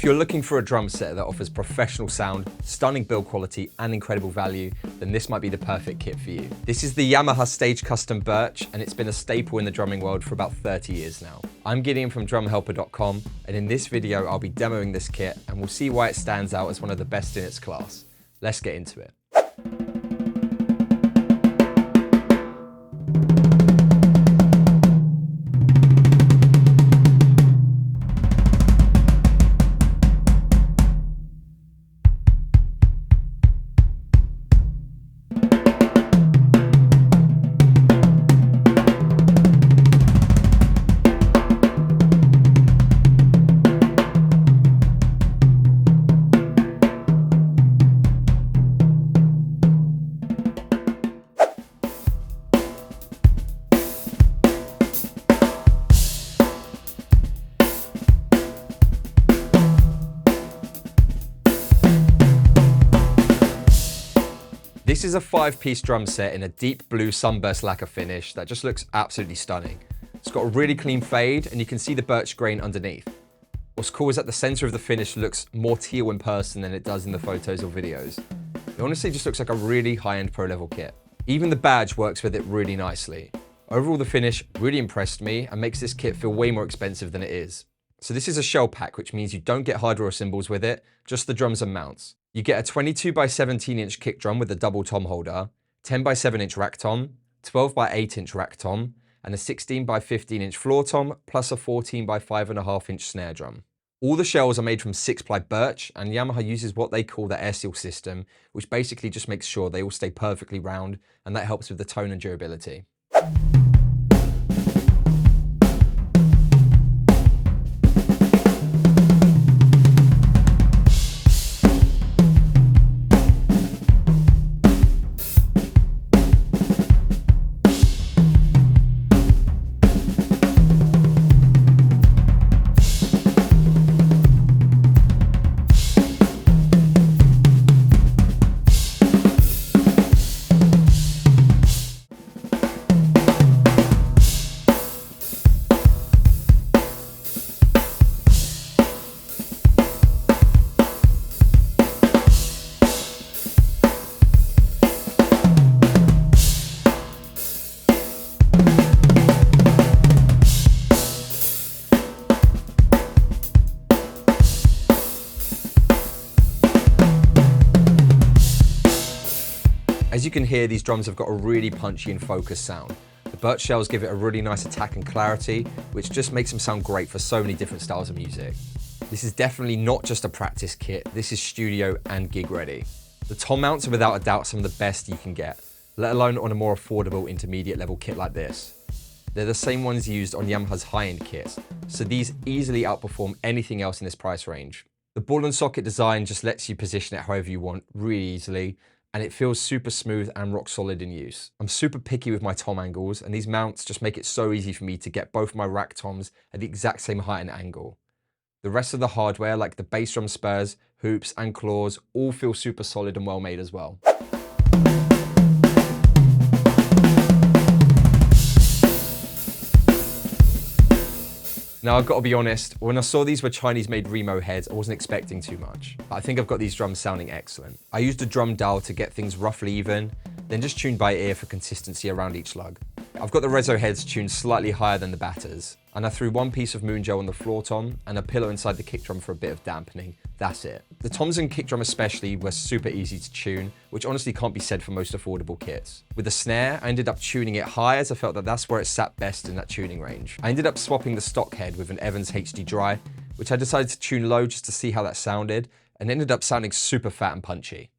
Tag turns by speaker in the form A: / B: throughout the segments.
A: If you're looking for a drum set that offers professional sound, stunning build quality, and incredible value, then this might be the perfect kit for you. This is the Yamaha Stage Custom Birch, and it's been a staple in the drumming world for about 30 years now. I'm Gideon from drumhelper.com, and in this video, I'll be demoing this kit, and we'll see why it stands out as one of the best in its class. Let's get into it. This is a 5-piece drum set in a deep blue sunburst lacquer finish that just looks absolutely stunning. It's got a really clean fade and you can see the birch grain underneath. What's cool is that the center of the finish looks more teal in person than it does in the photos or videos. It honestly just looks like a really high-end pro level kit. Even the badge works with it really nicely. Overall, the finish really impressed me and makes this kit feel way more expensive than it is. So this is a shell pack, which means you don't get hardware or cymbals with it, just the drums and mounts. You get a 22 by 17 inch kick drum with a double tom holder, 10 by 7 inch rack tom, 12 by 8 inch rack tom, and a 16 by 15 inch floor tom, plus a 14 by 5.5 inch snare drum. All the shells are made from 6-ply birch, and Yamaha uses what they call the air seal system, which basically just makes sure they all stay perfectly round, and that helps with the tone and durability. As you can hear, these drums have got a really punchy and focused sound. The birch shells give it a really nice attack and clarity, which just makes them sound great for so many different styles of music. This is definitely not just a practice kit, this is studio and gig ready. The tom mounts are without a doubt some of the best you can get, let alone on a more affordable intermediate level kit like this. They're the same ones used on Yamaha's high-end kits, so these easily outperform anything else in this price range. The ball and socket design just lets you position it however you want really easily, and it feels super smooth and rock solid in use. I'm super picky with my tom angles, and these mounts just make it so easy for me to get both my rack toms at the exact same height and angle. The rest of the hardware, like the bass drum spurs, hoops, and claws, all feel super solid and well made as well. Now, I've got to be honest, when I saw these were Chinese-made Remo heads, I wasn't expecting too much. But I think I've got these drums sounding excellent. I used a drum dial to get things roughly even, then just tuned by ear for consistency around each lug. I've got the Rezo heads tuned slightly higher than the batters, and I threw one piece of moon gel on the floor tom and a pillow inside the kick drum for a bit of dampening. That's it. The toms and kick drum especially were super easy to tune, which honestly can't be said for most affordable kits. With the snare, I ended up tuning it high as I felt that that's where it sat best in that tuning range. I ended up swapping the stock head with an Evans HD Dry, which I decided to tune low just to see how that sounded, and ended up sounding super fat and punchy.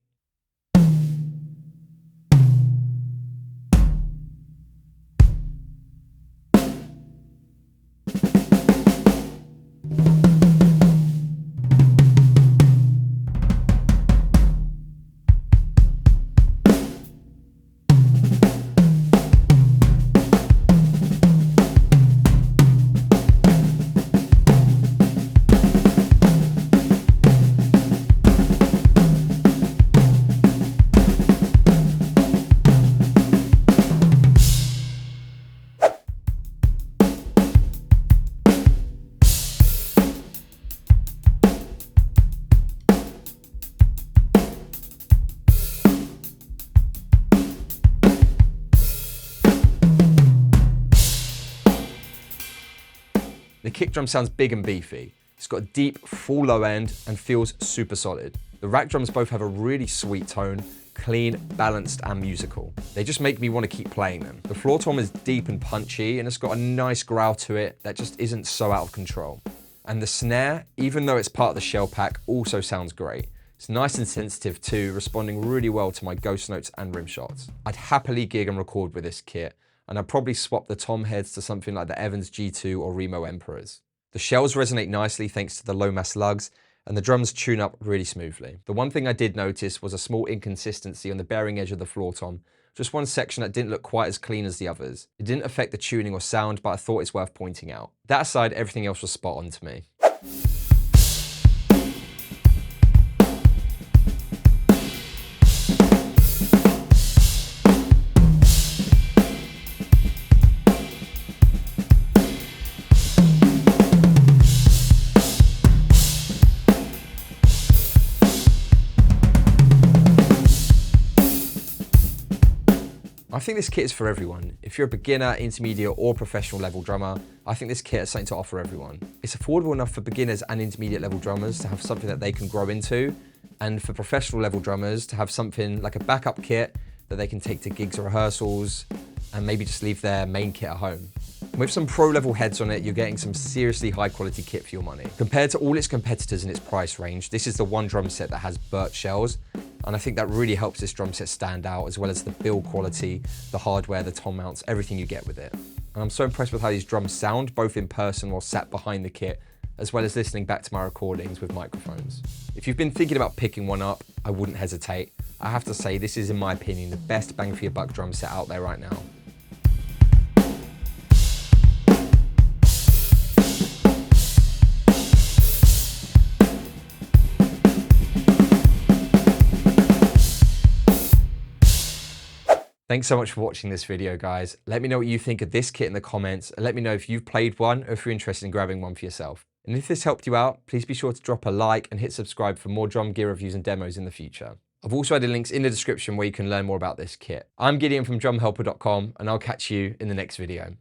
A: The kick drum sounds big and beefy. It's got a deep, full low end and feels super solid. The rack drums both have a really sweet tone, clean, balanced, and musical. They just make me want to keep playing them. The floor tom is deep and punchy, and it's got a nice growl to it that just isn't so out of control. And the snare, even though it's part of the shell pack, also sounds great. It's nice and sensitive too, responding really well to my ghost notes and rim shots. I'd happily gig and record with this kit, and I'd probably swap the tom heads to something like the Evans G2 or Remo Emperors. The shells resonate nicely thanks to the low mass lugs, and the drums tune up really smoothly. The one thing I did notice was a small inconsistency on the bearing edge of the floor tom, just one section that didn't look quite as clean as the others. It didn't affect the tuning or sound, but I thought it's worth pointing out. That aside, everything else was spot on to me. I think this kit is for everyone. If you're a beginner, intermediate, or professional level drummer, I think this kit has something to offer everyone. It's affordable enough for beginners and intermediate level drummers to have something that they can grow into, and for professional level drummers to have something like a backup kit that they can take to gigs or rehearsals, and maybe just leave their main kit at home. With some pro level heads on it, you're getting some seriously high quality kit for your money. Compared to all its competitors in its price range, this is the one drum set that has Birch shells, and I think that really helps this drum set stand out, as well as the build quality, the hardware, the tom mounts, everything you get with it. And I'm so impressed with how these drums sound, both in person while sat behind the kit, as well as listening back to my recordings with microphones. If you've been thinking about picking one up, I wouldn't hesitate. I have to say, this is, in my opinion, the best bang for your buck drum set out there right now. Thanks so much for watching this video, guys. Let me know what you think of this kit in the comments, and let me know if you've played one or if you're interested in grabbing one for yourself. And if this helped you out, please be sure to drop a like and hit subscribe for more drum gear reviews and demos in the future. I've also added links in the description where you can learn more about this kit. I'm Gideon from drumhelper.com, and I'll catch you in the next video.